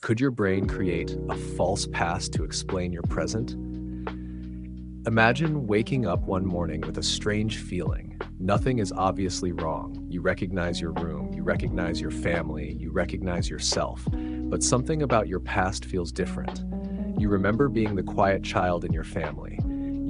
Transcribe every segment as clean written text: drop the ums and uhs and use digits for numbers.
Could your brain create a false past to explain your present? Imagine waking up one morning with a strange feeling. Nothing is obviously wrong. You recognize your room, you recognize your family, you recognize yourself. But something about your past feels different. You remember being the quiet child in your family.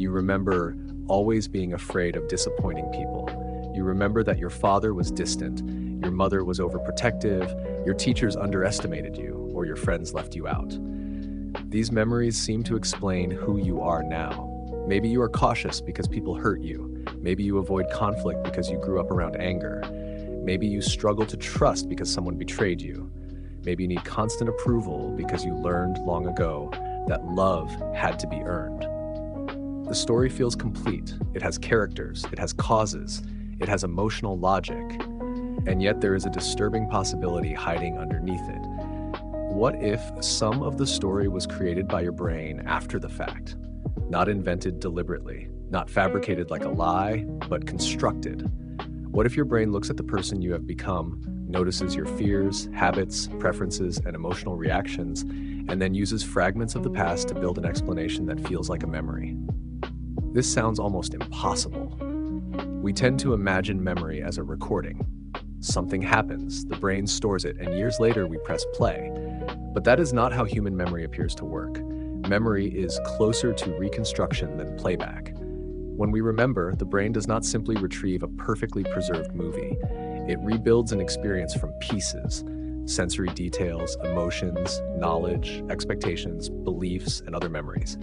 You remember always being afraid of disappointing people. You remember that your father was distant, your mother was overprotective, your teachers underestimated you, or your friends left you out. These memories seem to explain who you are now. Maybe you are cautious because people hurt you. Maybe you avoid conflict because you grew up around anger. Maybe you struggle to trust because someone betrayed you. Maybe you need constant approval because you learned long ago that love had to be earned. The story feels complete. It has characters, it has causes, it has emotional logic, and yet there is a disturbing possibility hiding underneath it. What if some of the story was created by your brain after the fact? Not invented deliberately, not fabricated like a lie, but constructed. What if your brain looks at the person you have become, notices your fears, habits, preferences, and emotional reactions, and then uses fragments of the past to build an explanation that feels like a memory? This sounds almost impossible. We tend to imagine memory as a recording. Something happens, the brain stores it, and years later we press play. But that is not how human memory appears to work. Memory is closer to reconstruction than playback. When we remember, the brain does not simply retrieve a perfectly preserved movie. It rebuilds an experience from pieces: sensory details, emotions, knowledge, expectations, beliefs, and other memories.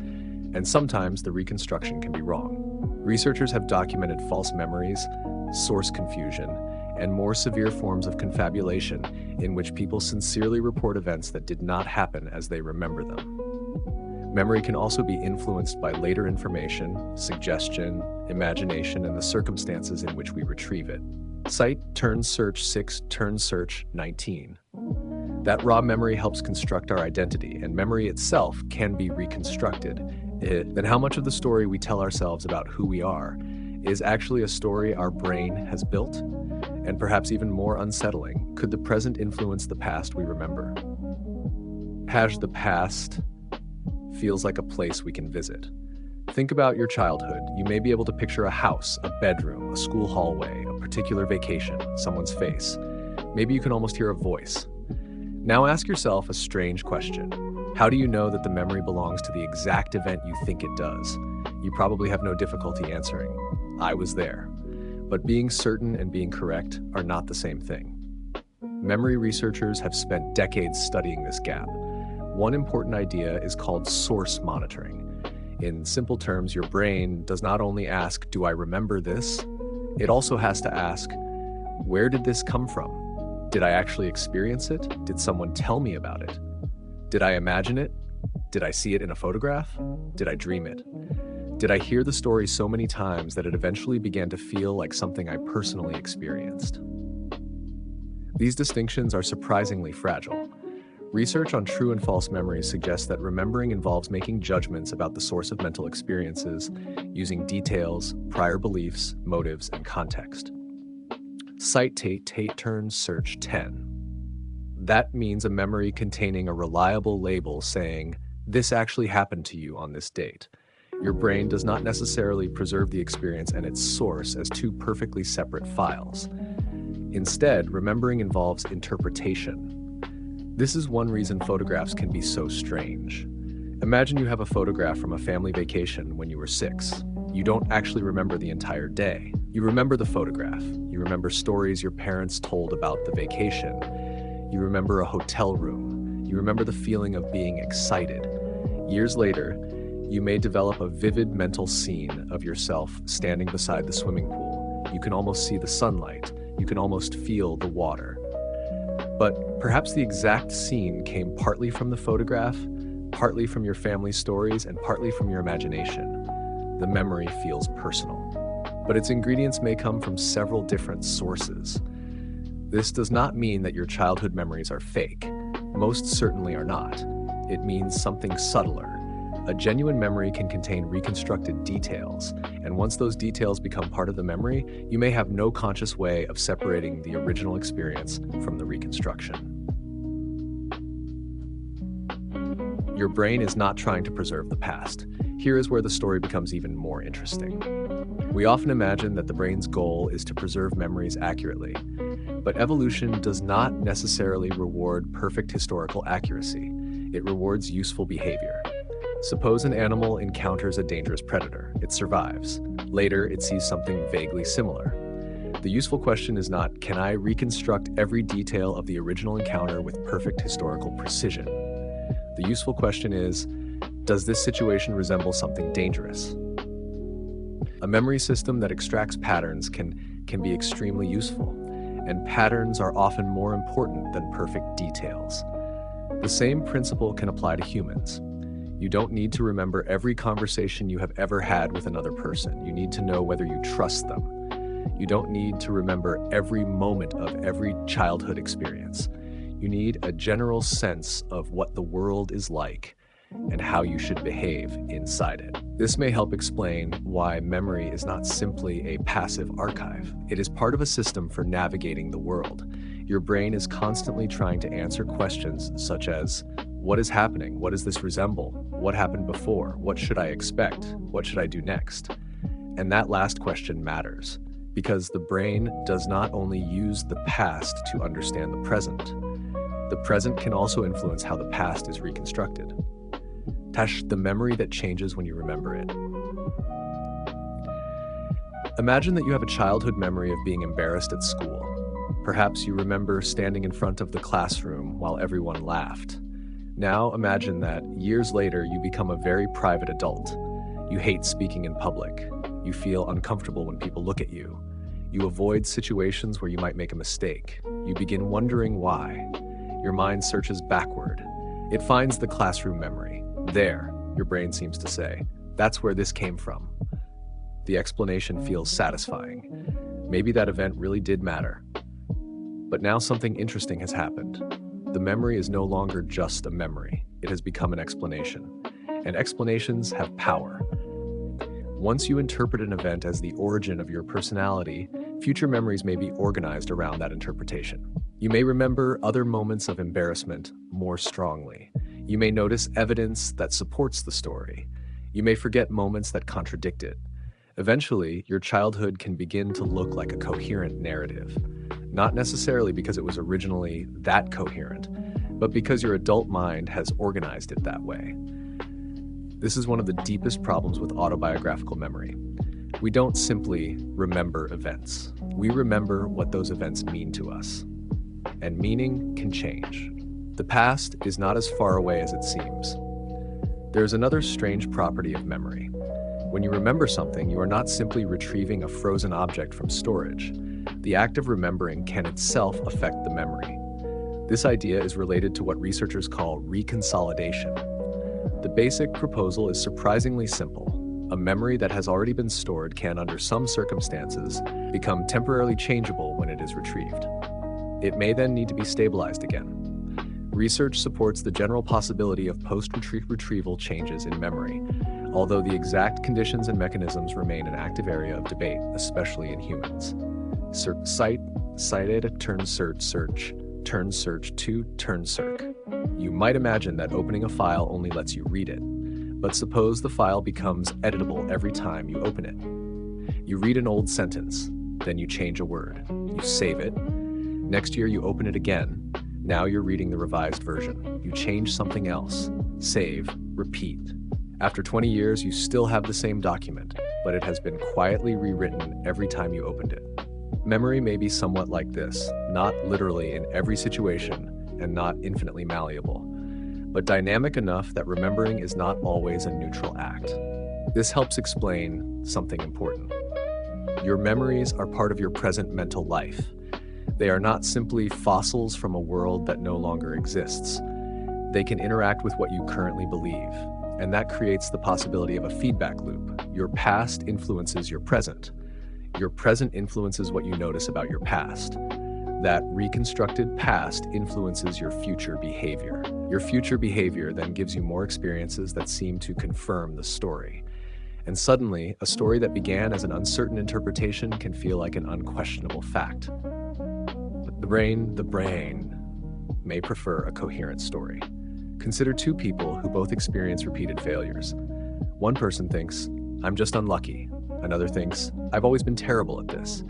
And sometimes the reconstruction can be wrong. Researchers have documented false memories, source confusion, and more severe forms of confabulation in which people sincerely report events that did not happen as they remember them. Memory can also be influenced by later information, suggestion, imagination, and the circumstances in which we retrieve it. Cite turn search 6 turn search 19. That raw memory helps construct our identity, and memory itself can be reconstructed. Then how much of the story we tell ourselves about who we are is actually a story our brain has built? And perhaps even more unsettling, could the present influence the past we remember? The past feels like a place we can visit. Think about your childhood. You may be able to picture a house, a bedroom, a school hallway, a particular vacation, someone's face. Maybe you can almost hear a voice. Now ask yourself a strange question. How do you know that the memory belongs to the exact event you think it does? You probably have no difficulty answering. I was there. But being certain and being correct are not the same thing. Memory researchers have spent decades studying this gap. One important idea is called source monitoring. In simple terms, your brain does not only ask, "Do I remember this?" It also has to ask, "Where did this come from? Did I actually experience it? Did someone tell me about it? Did I imagine it? Did I see it in a photograph? Did I dream it? Did I hear the story so many times that it eventually began to feel like something I personally experienced?" These distinctions are surprisingly fragile. Research on true and false memories suggests that remembering involves making judgments about the source of mental experiences, using details, prior beliefs, motives, and context. Cite Tate turn search 10. That means a memory containing a reliable label saying, "This actually happened to you on this date." Your brain does not necessarily preserve the experience and its source as two perfectly separate files. Instead, remembering involves interpretation. This is one reason photographs can be so strange. Imagine you have a photograph from a family vacation when you were 6. You don't actually remember the entire day. You remember the photograph. You remember stories your parents told about the vacation. You remember a hotel room. You remember the feeling of being excited. Years later, you may develop a vivid mental scene of yourself standing beside the swimming pool. You can almost see the sunlight. You can almost feel the water. But perhaps the exact scene came partly from the photograph, partly from your family's stories, and partly from your imagination. The memory feels personal. But its ingredients may come from several different sources. This does not mean that your childhood memories are fake. Most certainly are not. It means something subtler. A genuine memory can contain reconstructed details, and once those details become part of the memory, you may have no conscious way of separating the original experience from the reconstruction. Your brain is not trying to preserve the past. Here is where the story becomes even more interesting. We often imagine that the brain's goal is to preserve memories accurately, but evolution does not necessarily reward perfect historical accuracy. It rewards useful behavior. Suppose an animal encounters a dangerous predator. It survives. Later, it sees something vaguely similar. The useful question is not, can I reconstruct every detail of the original encounter with perfect historical precision? The useful question is, does this situation resemble something dangerous? A memory system that extracts patterns can be extremely useful, and patterns are often more important than perfect details. The same principle can apply to humans. You don't need to remember every conversation you have ever had with another person. You need to know whether you trust them. You don't need to remember every moment of every childhood experience. You need a general sense of what the world is like and how you should behave inside it. This may help explain why memory is not simply a passive archive. It is part of a system for navigating the world. Your brain is constantly trying to answer questions such as, what is happening? What does this resemble? What happened before? What should I expect? What should I do next? And that last question matters, because the brain does not only use the past to understand the present. The present can also influence how the past is reconstructed. Tash, the memory that changes when you remember it. Imagine that you have a childhood memory of being embarrassed at school. Perhaps you remember standing in front of the classroom while everyone laughed. Now imagine that years later you become a very private adult. You hate speaking in public. You feel uncomfortable when people look at you. You avoid situations where you might make a mistake. You begin wondering why. Your mind searches backward. It finds the classroom memory. There, your brain seems to say, that's where this came from. The explanation feels satisfying. Maybe that event really did matter. But now something interesting has happened. The memory is no longer just a memory. It has become an explanation. And explanations have power. Once you interpret an event as the origin of your personality, future memories may be organized around that interpretation. You may remember other moments of embarrassment more strongly. You may notice evidence that supports the story. You may forget moments that contradict it. Eventually, your childhood can begin to look like a coherent narrative. Not necessarily because it was originally that coherent, but because your adult mind has organized it that way. This is one of the deepest problems with autobiographical memory. We don't simply remember events. We remember what those events mean to us. And meaning can change. The past is not as far away as it seems. There's another strange property of memory. When you remember something, you are not simply retrieving a frozen object from storage. The act of remembering can itself affect the memory. This idea is related to what researchers call reconsolidation. The basic proposal is surprisingly simple. A memory that has already been stored can, under some circumstances, become temporarily changeable when it is retrieved. It may then need to be stabilized again. Research supports the general possibility of post-retrieval changes in memory, although the exact conditions and mechanisms remain an active area of debate, especially in humans. Cited, turn search to turn circ. You might imagine that opening a file only lets you read it, but suppose the file becomes editable every time you open it. You read an old sentence, then you change a word. You save it. Next year you open it again. Now you're reading the revised version. You change something else. Save, repeat. After 20 years, you still have the same document, but it has been quietly rewritten every time you opened it. Memory may be somewhat like this, not literally in every situation and not infinitely malleable, but dynamic enough that remembering is not always a neutral act. This helps explain something important. Your memories are part of your present mental life. They are not simply fossils from a world that no longer exists. They can interact with what you currently believe, and that creates the possibility of a feedback loop. Your past influences your present. Your present influences what you notice about your past. That reconstructed past influences your future behavior. Your future behavior then gives you more experiences that seem to confirm the story. And suddenly, a story that began as an uncertain interpretation can feel like an unquestionable fact. But the brain may prefer a coherent story. Consider two people who both experience repeated failures. One person thinks, "I'm just unlucky." Another thinks, "I've always been terrible at this."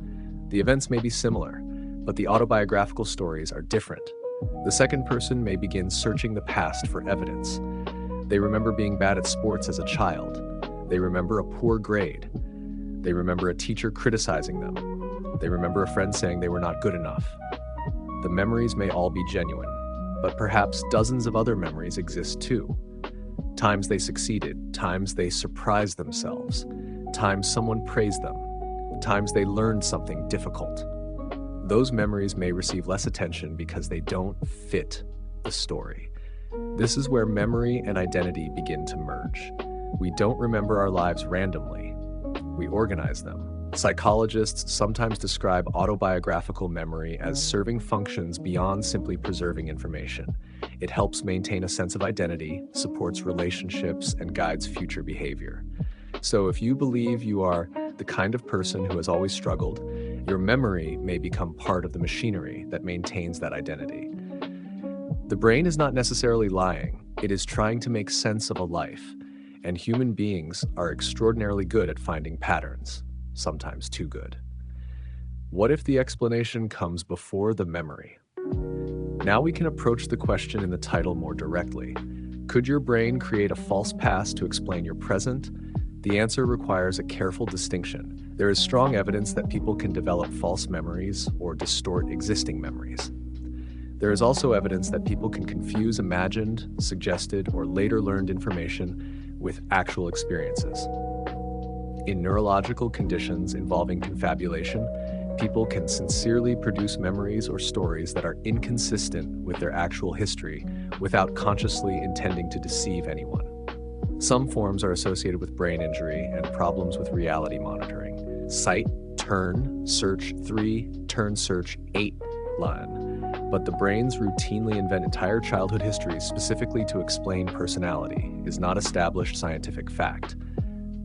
The events may be similar, but the autobiographical stories are different. The second person may begin searching the past for evidence. They remember being bad at sports as a child. They remember a poor grade. They remember a teacher criticizing them. They remember a friend saying they were not good enough. The memories may all be genuine, but perhaps dozens of other memories exist too. Times they succeeded, times they surprised themselves, times someone praised them, times they learned something difficult. Those memories may receive less attention because they don't fit the story. This is where memory and identity begin to merge. We don't remember our lives randomly. We organize them. Psychologists sometimes describe autobiographical memory as serving functions beyond simply preserving information. It helps maintain a sense of identity, supports relationships, and guides future behavior. So if you believe you are the kind of person who has always struggled, your memory may become part of the machinery that maintains that identity. The brain is not necessarily lying. It is trying to make sense of a life, and human beings are extraordinarily good at finding patterns. Sometimes too good. What if the explanation comes before the memory? Now we can approach the question in the title more directly. Could your brain create a false past to explain your present? The answer requires a careful distinction. There is strong evidence that people can develop false memories or distort existing memories. There is also evidence that people can confuse imagined, suggested, or later learned information with actual experiences. In neurological conditions involving confabulation, people can sincerely produce memories or stories that are inconsistent with their actual history without consciously intending to deceive anyone. Some forms are associated with brain injury and problems with reality monitoring. Cite, turn, search 3, turn search 8 line. But the brains routinely invent entire childhood histories specifically to explain personality is not established scientific fact.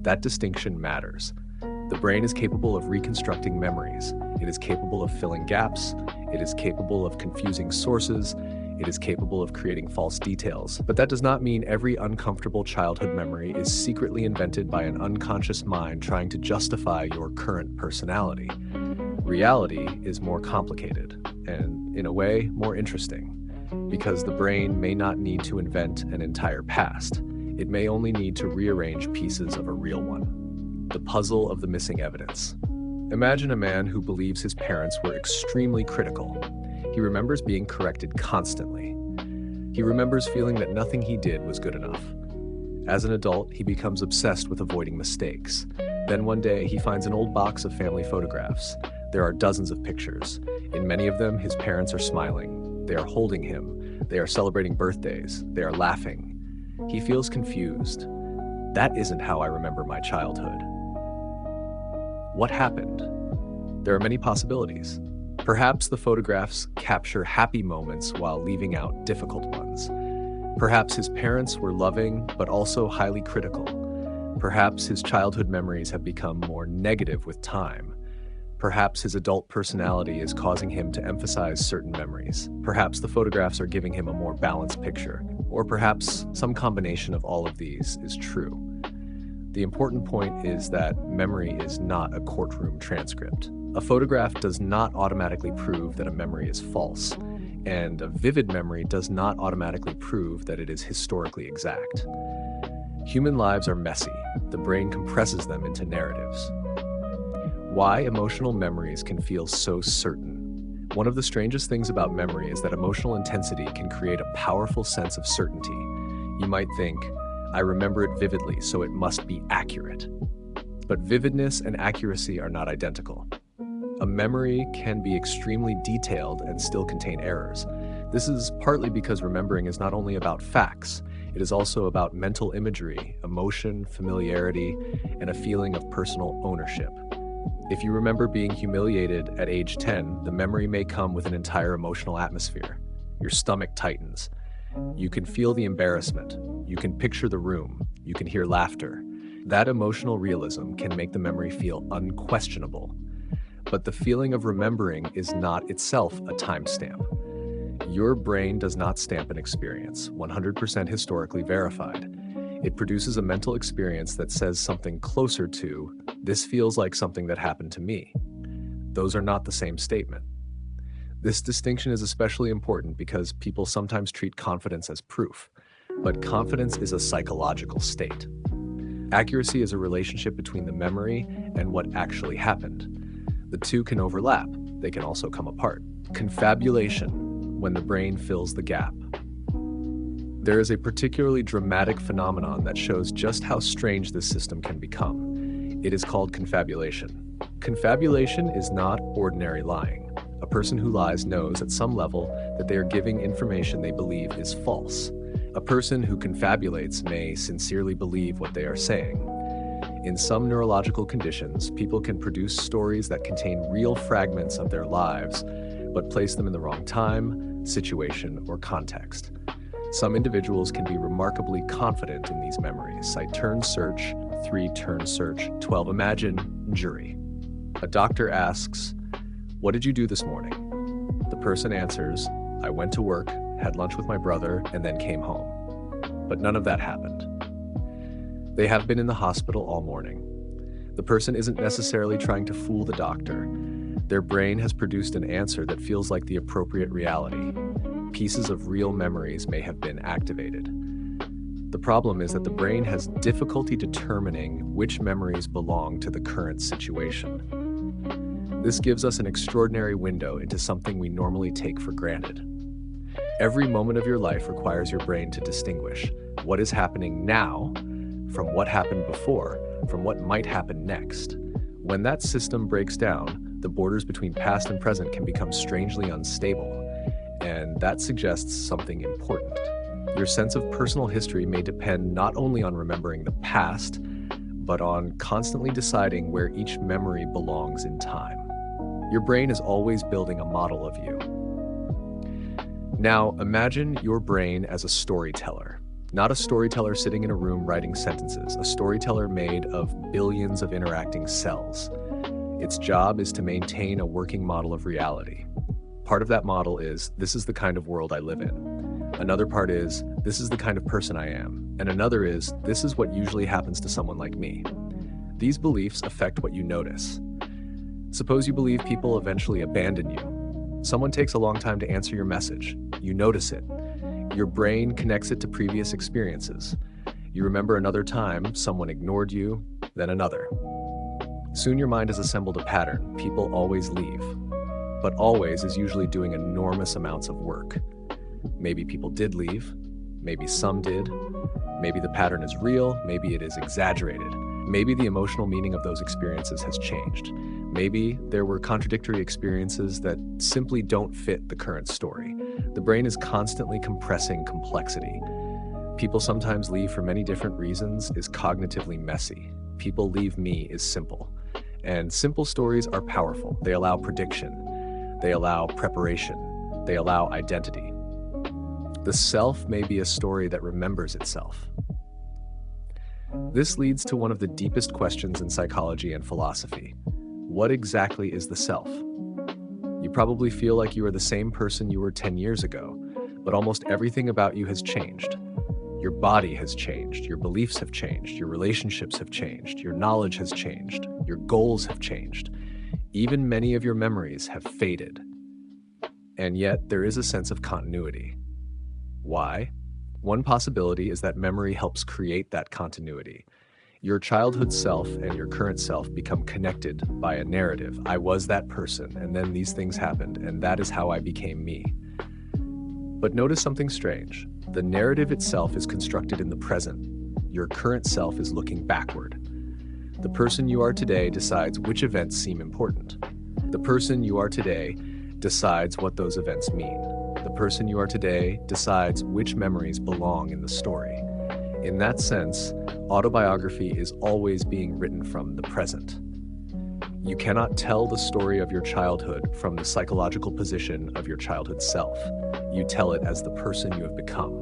That distinction matters. The brain is capable of reconstructing memories. It is capable of filling gaps. It is capable of confusing sources. It is capable of creating false details. But that does not mean every uncomfortable childhood memory is secretly invented by an unconscious mind trying to justify your current personality. Reality is more complicated and, in a way, more interesting, because the brain may not need to invent an entire past. It may only need to rearrange pieces of a real one. The puzzle of the missing evidence. Imagine a man who believes his parents were extremely critical. He remembers being corrected constantly. He remembers feeling that nothing he did was good enough. As an adult, he becomes obsessed with avoiding mistakes. Then one day, he finds an old box of family photographs. There are dozens of pictures. In many of them, his parents are smiling. They are holding him. They are celebrating birthdays. They are laughing. He feels confused. That isn't how I remember my childhood. What happened? There are many possibilities. Perhaps the photographs capture happy moments while leaving out difficult ones. Perhaps his parents were loving but also highly critical. Perhaps his childhood memories have become more negative with time. Perhaps his adult personality is causing him to emphasize certain memories. Perhaps the photographs are giving him a more balanced picture. Or perhaps some combination of all of these is true. The important point is that memory is not a courtroom transcript. A photograph does not automatically prove that a memory is false, and a vivid memory does not automatically prove that it is historically exact. Human lives are messy. The brain compresses them into narratives. Why emotional memories can feel so certain. One of the strangest things about memory is that emotional intensity can create a powerful sense of certainty. You might think, I remember it vividly, so it must be accurate. But vividness and accuracy are not identical. A memory can be extremely detailed and still contain errors. This is partly because remembering is not only about facts, it is also about mental imagery, emotion, familiarity, and a feeling of personal ownership. If you remember being humiliated at age 10, the memory may come with an entire emotional atmosphere. Your stomach tightens. You can feel the embarrassment. You can picture the room. You can hear laughter. That emotional realism can make the memory feel unquestionable. But the feeling of remembering is not itself a timestamp. Your brain does not stamp an experience, 100% historically verified. It produces a mental experience that says something closer to, "This feels like something that happened to me." Those are not the same statement. This distinction is especially important because people sometimes treat confidence as proof, but confidence is a psychological state. Accuracy is a relationship between the memory and what actually happened. The two can overlap, they can also come apart. Confabulation, when the brain fills the gap. There is a particularly dramatic phenomenon that shows just how strange this system can become. It is called confabulation. Confabulation is not ordinary lying. A person who lies knows at some level that they are giving information they believe is false. A person who confabulates may sincerely believe what they are saying. In some neurological conditions, people can produce stories that contain real fragments of their lives, but place them in the wrong time, situation, or context. Some individuals can be remarkably confident in these memories. Cite turn search, 3 turn search, 12 imagine, jury. A doctor asks, "What did you do this morning?" The person answers, "I went to work, had lunch with my brother, and then came home." But none of that happened. They have been in the hospital all morning. The person isn't necessarily trying to fool the doctor. Their brain has produced an answer that feels like the appropriate reality. Pieces of real memories may have been activated. The problem is that the brain has difficulty determining which memories belong to the current situation. This gives us an extraordinary window into something we normally take for granted. Every moment of your life requires your brain to distinguish what is happening now from what happened before, from what might happen next. When that system breaks down, the borders between past and present can become strangely unstable, and that suggests something important. Your sense of personal history may depend not only on remembering the past, but on constantly deciding where each memory belongs in time. Your brain is always building a model of you. Now, imagine your brain as a storyteller. Not a storyteller sitting in a room writing sentences, a storyteller made of billions of interacting cells. Its job is to maintain a working model of reality. Part of that model is, this is the kind of world I live in. Another part is, this is the kind of person I am. And another is, this is what usually happens to someone like me. These beliefs affect what you notice. Suppose you believe people eventually abandon you. Someone takes a long time to answer your message. You notice it. Your brain connects it to previous experiences. You remember another time someone ignored you, then another. Soon your mind has assembled a pattern. People always leave. But always is usually doing enormous amounts of work. Maybe people did leave. Maybe some did. Maybe the pattern is real. Maybe it is exaggerated. Maybe the emotional meaning of those experiences has changed. Maybe there were contradictory experiences that simply don't fit the current story. The brain is constantly compressing complexity. People sometimes leave for many different reasons is cognitively messy. People leave me is simple. And simple stories are powerful. They allow prediction. They allow preparation. They allow identity. The self may be a story that remembers itself. This leads to one of the deepest questions in psychology and philosophy. What exactly is the self? You probably feel like you are the same person you were 10 years ago, but almost everything about you has changed. Your body has changed, your beliefs have changed, your relationships have changed, your knowledge has changed, your goals have changed. Even many of your memories have faded. And yet there is a sense of continuity. Why? One possibility is that memory helps create that continuity. Your childhood self and your current self become connected by a narrative. I was that person, and then these things happened, and that is how I became me. But notice something strange. The narrative itself is constructed in the present. Your current self is looking backward. The person you are today decides which events seem important. The person you are today decides what those events mean. The person you are today decides which memories belong in the story. In that sense, autobiography is always being written from the present. You cannot tell the story of your childhood from the psychological position of your childhood self. You tell it as the person you have become,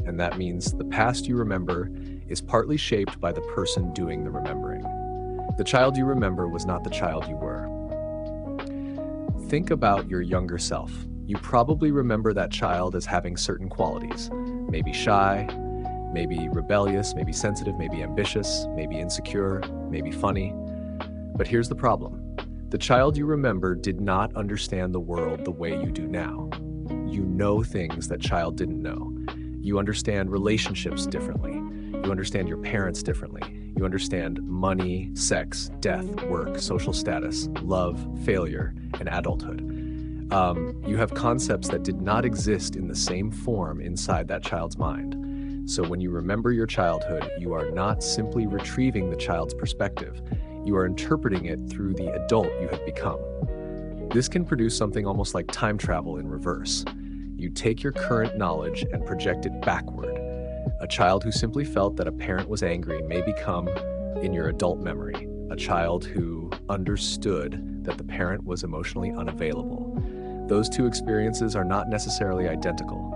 and that means the past you remember is partly shaped by the person doing the remembering. The child you remember was not the child you were. Think about your younger self. You probably remember that child as having certain qualities, maybe shy, maybe rebellious, maybe sensitive, maybe ambitious, maybe insecure, maybe funny. But here's the problem. The child you remember did not understand the world the way you do now. You know things that child didn't know. You understand relationships differently. You understand your parents differently. You understand money, sex, death, work, social status, love, failure, and adulthood. You have concepts that did not exist in the same form inside that child's mind. So when you remember your childhood, you are not simply retrieving the child's perspective. You are interpreting it through the adult you have become. This can produce something almost like time travel in reverse. You take your current knowledge and project it backward. A child who simply felt that a parent was angry may become, in your adult memory, a child who understood that the parent was emotionally unavailable. Those two experiences are not necessarily identical.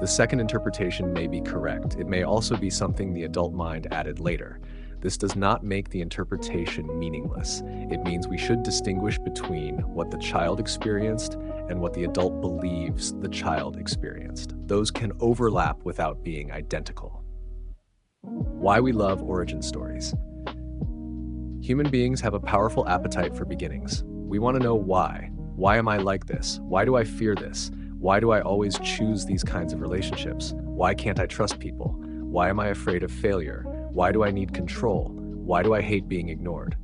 The second interpretation may be correct. It may also be something the adult mind added later. This does not make the interpretation meaningless. It means we should distinguish between what the child experienced and what the adult believes the child experienced. Those can overlap without being identical. Why we love origin stories. Human beings have a powerful appetite for beginnings. We want to know why. Why am I like this? Why do I fear this? Why do I always choose these kinds of relationships? Why can't I trust people? Why am I afraid of failure? Why do I need control? Why do I hate being ignored?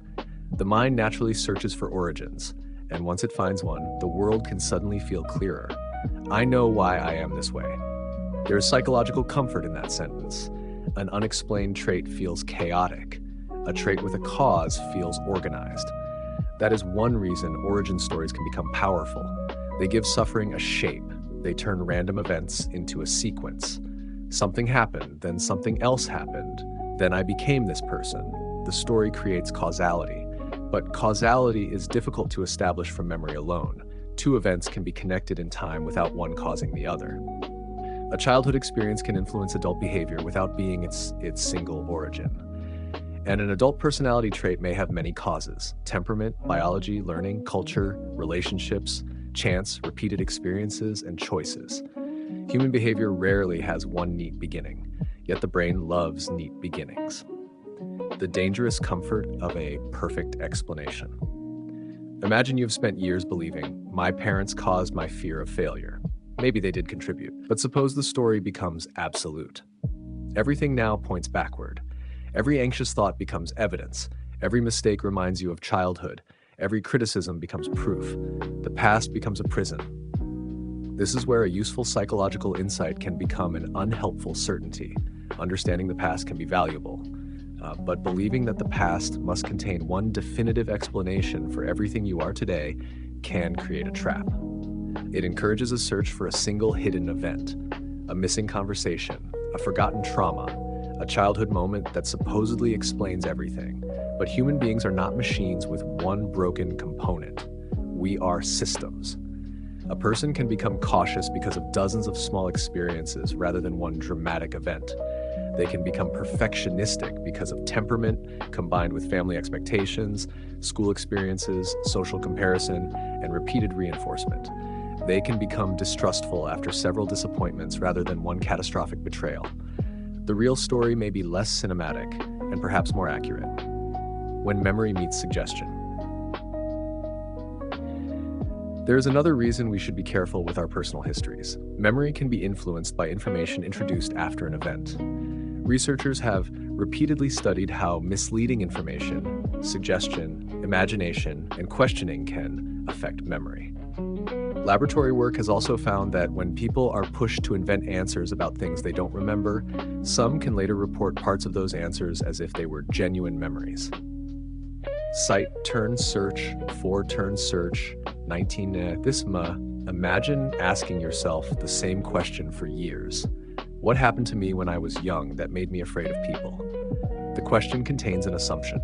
The mind naturally searches for origins, and once it finds one, the world can suddenly feel clearer. I know why I am this way. There is psychological comfort in that sentence. An unexplained trait feels chaotic. A trait with a cause feels organized. That is one reason origin stories can become powerful. They give suffering a shape. They turn random events into a sequence. Something happened, then something else happened. Then I became this person. The story creates causality. But causality is difficult to establish from memory alone. Two events can be connected in time without one causing the other. A childhood experience can influence adult behavior without being its single origin. And an adult personality trait may have many causes: temperament, biology, learning, culture, relationships, chance, repeated experiences, and choices. Human behavior rarely has one neat beginning, yet the brain loves neat beginnings. The dangerous comfort of a perfect explanation. Imagine you've spent years believing, my parents caused my fear of failure. Maybe they did contribute, but suppose the story becomes absolute. Everything now points backward. Every anxious thought becomes evidence. Every mistake reminds you of childhood. Every criticism becomes proof. The past becomes a prison. This is where a useful psychological insight can become an unhelpful certainty. Understanding the past can be valuable, but believing that the past must contain one definitive explanation for everything you are today can create a trap. It encourages a search for a single hidden event, a missing conversation, a forgotten trauma, a childhood moment that supposedly explains everything. But human beings are not machines with one broken component. We are systems. A person can become cautious because of dozens of small experiences rather than one dramatic event. They can become perfectionistic because of temperament combined with family expectations, school experiences, social comparison, and repeated reinforcement. They can become distrustful after several disappointments rather than one catastrophic betrayal. The real story may be less cinematic and perhaps more accurate. When memory meets suggestion. There is another reason we should be careful with our personal histories. Memory can be influenced by information introduced after an event. Researchers have repeatedly studied how misleading information, suggestion, imagination, and questioning can affect memory. Laboratory work has also found that when people are pushed to invent answers about things they don't remember, some can later report parts of those answers as if they were genuine memories. Cite turn search, for turn search, 19 Imagine asking yourself the same question for years. What happened to me when I was young that made me afraid of people? The question contains an assumption.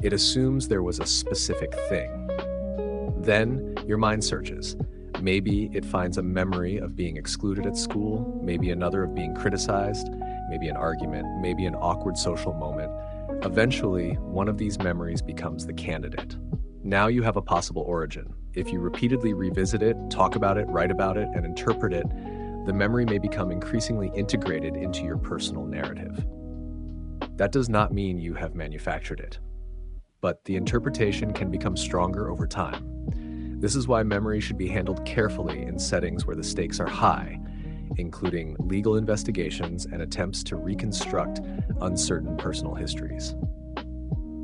It assumes there was a specific thing. Then your mind searches. Maybe it finds a memory of being excluded at school, maybe another of being criticized, maybe an argument, maybe an awkward social moment. Eventually, one of these memories becomes the candidate. Now you have a possible origin. If you repeatedly revisit it, talk about it, write about it, and interpret it, the memory may become increasingly integrated into your personal narrative. That does not mean you have manufactured it, but the interpretation can become stronger over time. This is why memory should be handled carefully in settings where the stakes are high, including legal investigations and attempts to reconstruct uncertain personal histories.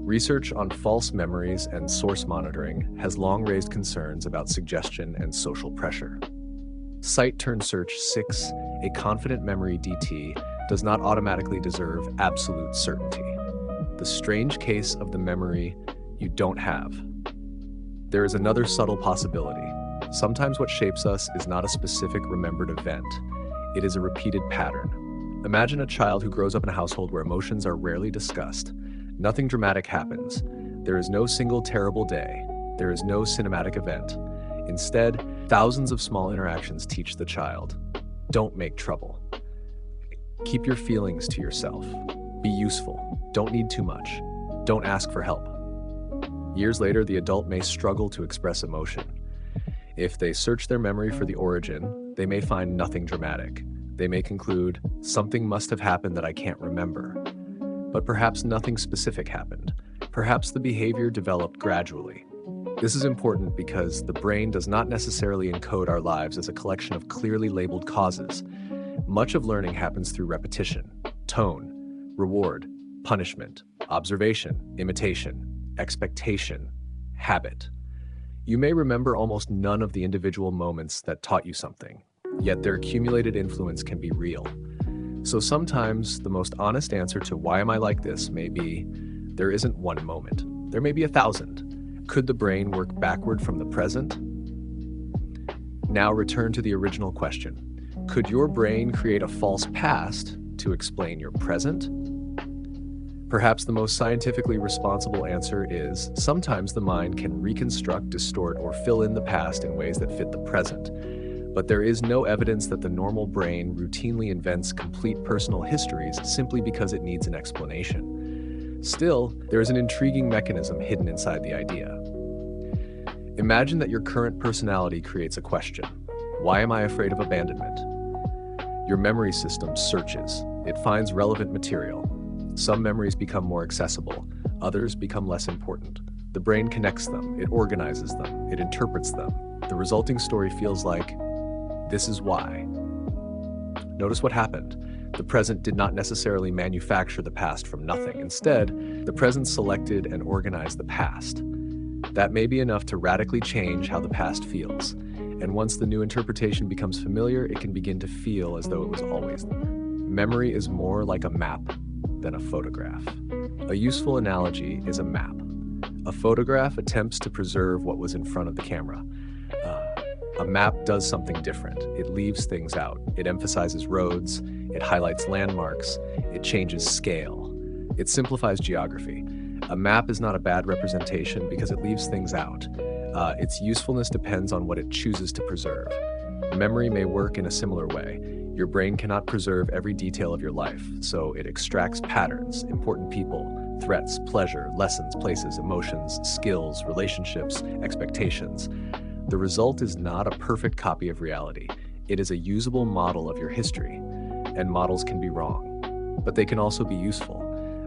Research on false memories and source monitoring has long raised concerns about suggestion and social pressure. Cite Turn Search 6, a confident memory DT, does not automatically deserve absolute certainty. The strange case of the memory you don't have. There is another subtle possibility. Sometimes what shapes us is not a specific remembered event. It is a repeated pattern. Imagine a child who grows up in a household where emotions are rarely discussed. Nothing dramatic happens. There is no single terrible day. There is no cinematic event. Instead, thousands of small interactions teach the child. Don't make trouble. Keep your feelings to yourself. Be useful. Don't need too much. Don't ask for help. Years later, the adult may struggle to express emotion. If they search their memory for the origin, they may find nothing dramatic. They may conclude, something must have happened that I can't remember. But perhaps nothing specific happened. Perhaps the behavior developed gradually. This is important because the brain does not necessarily encode our lives as a collection of clearly labeled causes. Much of learning happens through repetition, tone, reward, punishment, observation, imitation, expectation, habit. You may remember almost none of the individual moments that taught you something, yet their accumulated influence can be real. So sometimes the most honest answer to why am I like this may be, there isn't one moment. There may be 1,000. Could the brain work backward from the present? Now return to the original question. Could your brain create a false past to explain your present? Perhaps the most scientifically responsible answer is sometimes the mind can reconstruct, distort, or fill in the past in ways that fit the present. But there is no evidence that the normal brain routinely invents complete personal histories simply because it needs an explanation. Still, there is an intriguing mechanism hidden inside the idea. Imagine that your current personality creates a question. Why am I afraid of abandonment? Your memory system searches. It finds relevant material. Some memories become more accessible. Others become less important. The brain connects them. It organizes them. It interprets them. The resulting story feels like, this is why. Notice what happened. The present did not necessarily manufacture the past from nothing. Instead, the present selected and organized the past. That may be enough to radically change how the past feels. And once the new interpretation becomes familiar, it can begin to feel as though it was always there. Memory is more like a map than a photograph. A useful analogy is a map. A photograph attempts to preserve what was in front of the camera. A map does something different. It leaves things out. It emphasizes roads. It highlights landmarks. It changes scale. It simplifies geography. A map is not a bad representation because it leaves things out. Its usefulness depends on what it chooses to preserve. Memory may work in a similar way. Your brain cannot preserve every detail of your life, so it extracts patterns, important people, threats, pleasure, lessons, places, emotions, skills, relationships, expectations. The result is not a perfect copy of reality. It is a usable model of your history, and models can be wrong, but they can also be useful.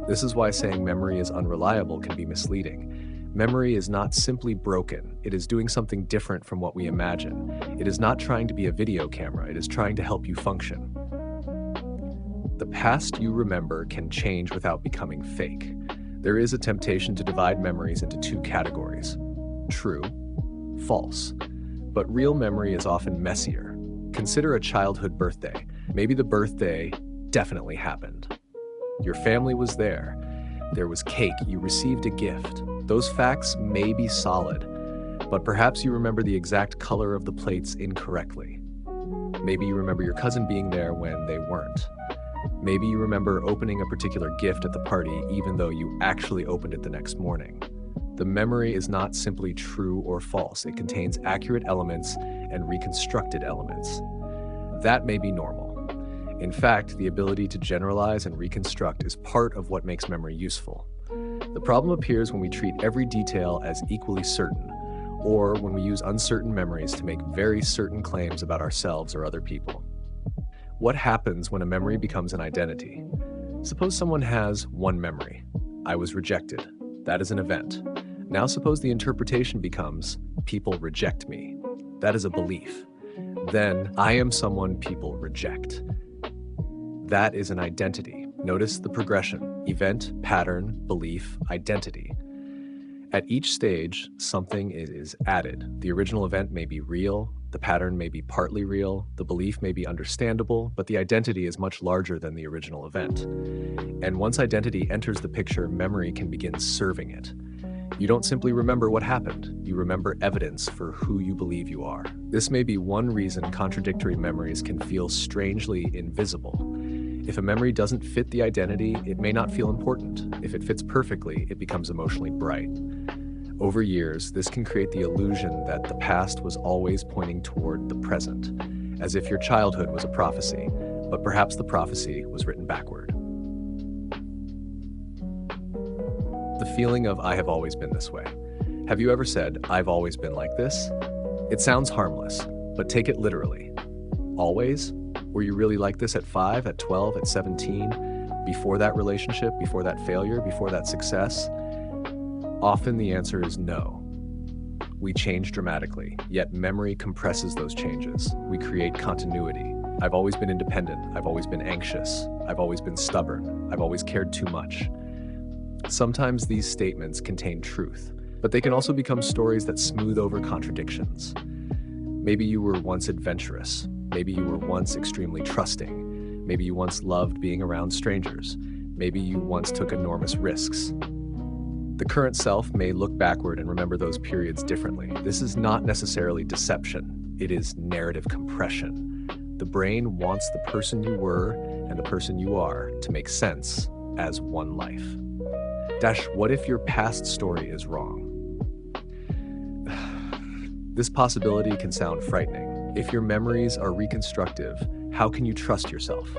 This is why saying memory is unreliable can be misleading. Memory is not simply broken. It is doing something different from what we imagine. It is not trying to be a video camera. It is trying to help you function. The past you remember can change without becoming fake. There is a temptation to divide memories into two categories: true, false. But real memory is often messier. Consider a childhood birthday. Maybe the birthday definitely happened. Your family was there. There was cake. You received a gift. Those facts may be solid, but perhaps you remember the exact color of the plates incorrectly. Maybe you remember your cousin being there when they weren't. Maybe you remember opening a particular gift at the party even though you actually opened it the next morning. The memory is not simply true or false. It contains accurate elements and reconstructed elements. That may be normal. In fact, the ability to generalize and reconstruct is part of what makes memory useful. The problem appears when we treat every detail as equally certain, or when we use uncertain memories to make very certain claims about ourselves or other people. What happens when a memory becomes an identity? Suppose someone has one memory. I was rejected. That is an event. Now suppose the interpretation becomes, people reject me. That is a belief. Then, I am someone people reject. That is an identity. Notice the progression: event, pattern, belief, identity. At each stage, something is added. The original event may be real, the pattern may be partly real, the belief may be understandable, but the identity is much larger than the original event. And once identity enters the picture, memory can begin serving it. You don't simply remember what happened, you remember evidence for who you believe you are. This may be one reason contradictory memories can feel strangely invisible. If a memory doesn't fit the identity, it may not feel important. If it fits perfectly, it becomes emotionally bright. Over years, this can create the illusion that the past was always pointing toward the present, as if your childhood was a prophecy, but perhaps the prophecy was written backward. The feeling of I have always been this way. Have you ever said, I've always been like this? It sounds harmless, but take it literally. Always? Were you really like this at 5, at 12, at 17? Before that relationship, before that failure, before that success? Often the answer is no. We change dramatically, yet memory compresses those changes. We create continuity. I've always been independent. I've always been anxious. I've always been stubborn. I've always cared too much. Sometimes these statements contain truth, but they can also become stories that smooth over contradictions. Maybe you were once adventurous. Maybe you were once extremely trusting. Maybe you once loved being around strangers. Maybe you once took enormous risks. The current self may look backward and remember those periods differently. This is not necessarily deception. It is narrative compression. The brain wants the person you were and the person you are to make sense as one life. What if your past story is wrong? This possibility can sound frightening. If your memories are reconstructive, how can you trust yourself?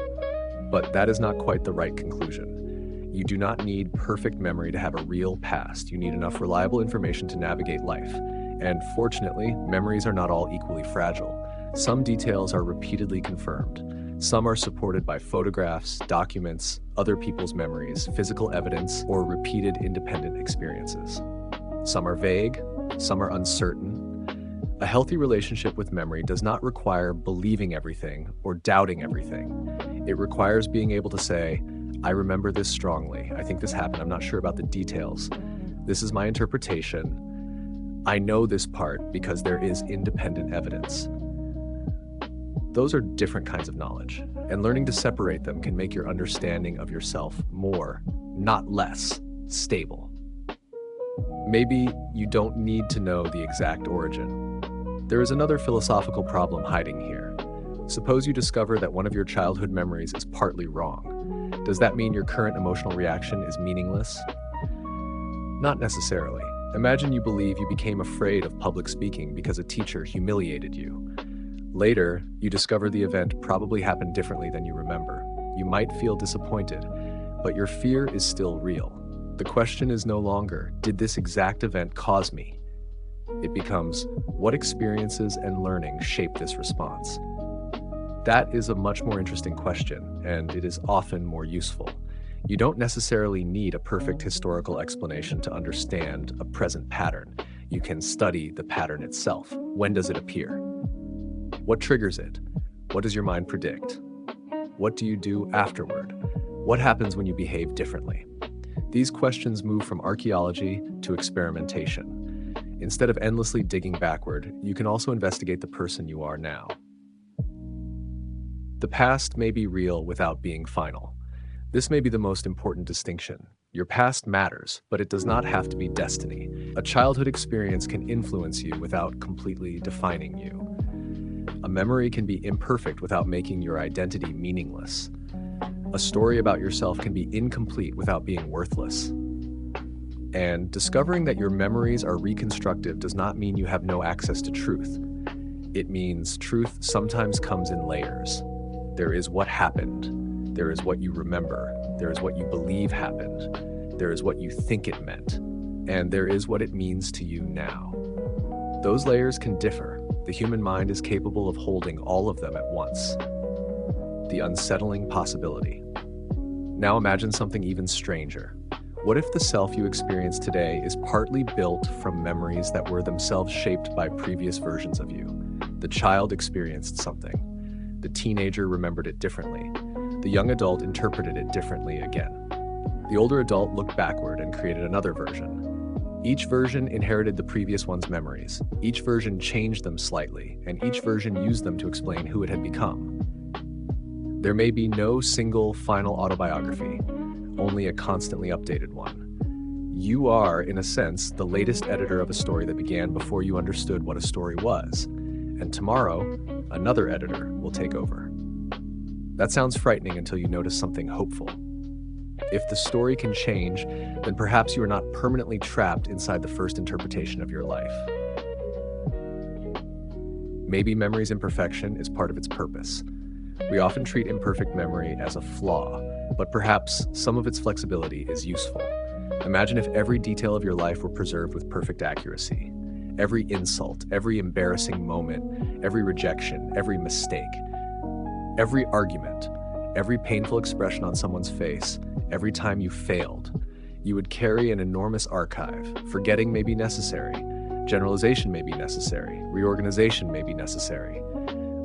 But that is not quite the right conclusion. You do not need perfect memory to have a real past. You need enough reliable information to navigate life. And fortunately, memories are not all equally fragile. Some details are repeatedly confirmed. Some are supported by photographs, documents, other people's memories, physical evidence, or repeated independent experiences. Some are vague, some are uncertain. A healthy relationship with memory does not require believing everything or doubting everything. It requires being able to say, I remember this strongly. I think this happened. I'm not sure about the details. This is my interpretation. I know this part because there is independent evidence. Those are different kinds of knowledge, and learning to separate them can make your understanding of yourself more, not less, stable. Maybe you don't need to know the exact origin. There is another philosophical problem hiding here. Suppose you discover that one of your childhood memories is partly wrong. Does that mean your current emotional reaction is meaningless? Not necessarily. Imagine you believe you became afraid of public speaking because a teacher humiliated you. Later, you discover the event probably happened differently than you remember. You might feel disappointed, but your fear is still real. The question is no longer, did this exact event cause me? It becomes, what experiences and learning shape this response? That is a much more interesting question, and it is often more useful. You don't necessarily need a perfect historical explanation to understand a present pattern. You can study the pattern itself. When does it appear? What triggers it? What does your mind predict? What do you do afterward? What happens when you behave differently? These questions move from archaeology to experimentation. Instead of endlessly digging backward, you can also investigate the person you are now. The past may be real without being final. This may be the most important distinction. Your past matters, but it does not have to be destiny. A childhood experience can influence you without completely defining you. A memory can be imperfect without making your identity meaningless. A story about yourself can be incomplete without being worthless. And discovering that your memories are reconstructive does not mean you have no access to truth. It means truth sometimes comes in layers. There is what happened. There is what you remember. There is what you believe happened. there is what you think it meant, and there is what it means to you now. Those layers can differ. The human mind is capable of holding all of them at once. The unsettling possibility. Now imagine something even stranger. What if the self you experience today is partly built from memories that were themselves shaped by previous versions of you? The child experienced something. The teenager remembered it differently. The young adult interpreted it differently again. The older adult looked backward and created another version. Each version inherited the previous one's memories. Each version changed them slightly, and each version used them to explain who it had become. There may be no single final autobiography, only a constantly updated one. You are, in a sense, the latest editor of a story that began before you understood what a story was, and tomorrow, another editor will take over. That sounds frightening until you notice something hopeful. If the story can change, then perhaps you are not permanently trapped inside the first interpretation of your life. Maybe memory's imperfection is part of its purpose. We often treat imperfect memory as a flaw, but perhaps some of its flexibility is useful. Imagine if every detail of your life were preserved with perfect accuracy. Every insult, every embarrassing moment, every rejection, every mistake, every argument, every painful expression on someone's face, every time you failed. You would carry an enormous archive. Forgetting may be necessary. Generalization may be necessary. Reorganization may be necessary.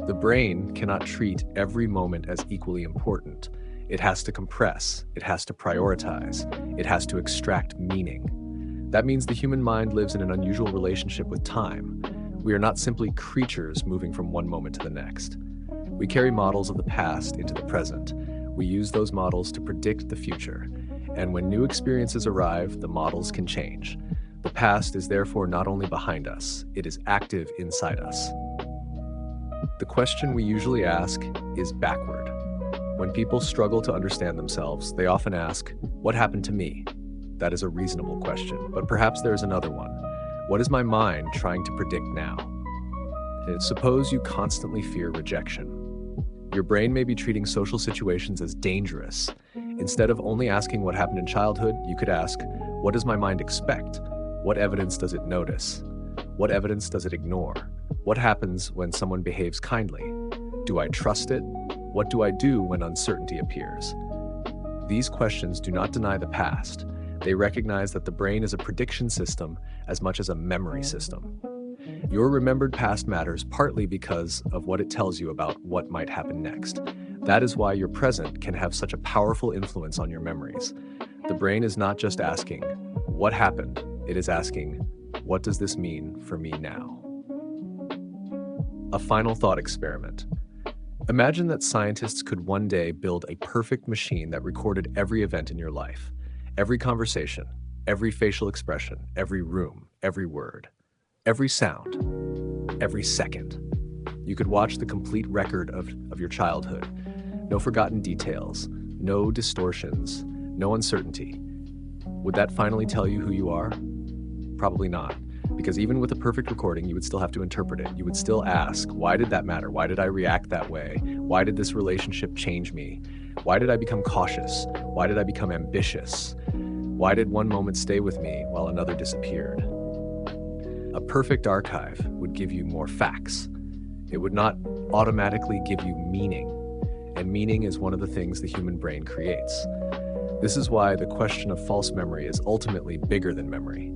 The brain cannot treat every moment as equally important. It has to compress. It has to prioritize. It has to extract meaning. That means the human mind lives in an unusual relationship with time. We are not simply creatures moving from one moment to the next. We carry models of the past into the present. We use those models to predict the future. And when new experiences arrive, the models can change. The past is therefore not only behind us, it is active inside us. The question we usually ask is backward. When people struggle to understand themselves, they often ask, "What happened to me?" That is a reasonable question, but perhaps there is another one. What is my mind trying to predict now? Suppose you constantly fear rejection. Your brain may be treating social situations as dangerous. Instead of only asking what happened in childhood, you could ask, what does my mind expect? What evidence does it notice? What evidence does it ignore? What happens when someone behaves kindly? Do I trust it? What do I do when uncertainty appears? These questions do not deny the past. They recognize that the brain is a prediction system as much as a memory system. Your remembered past matters partly because of what it tells you about what might happen next. That is why your present can have such a powerful influence on your memories. The brain is not just asking, what happened? It is asking, what does this mean for me now? A final thought experiment. Imagine that scientists could one day build a perfect machine that recorded every event in your life, every conversation, every facial expression, every room, every word, every sound, every second. You could watch the complete record of your childhood. No forgotten details, no distortions, no uncertainty. Would that finally tell you who you are? Probably not, because even with a perfect recording, you would still have to interpret it. You would still ask, why did that matter? Why did I react that way? Why did this relationship change me? Why did I become cautious? Why did I become ambitious? Why did one moment stay with me while another disappeared? A perfect archive would give you more facts. It would not automatically give you meaning, and meaning is one of the things the human brain creates. This is why the question of false memory is ultimately bigger than memory.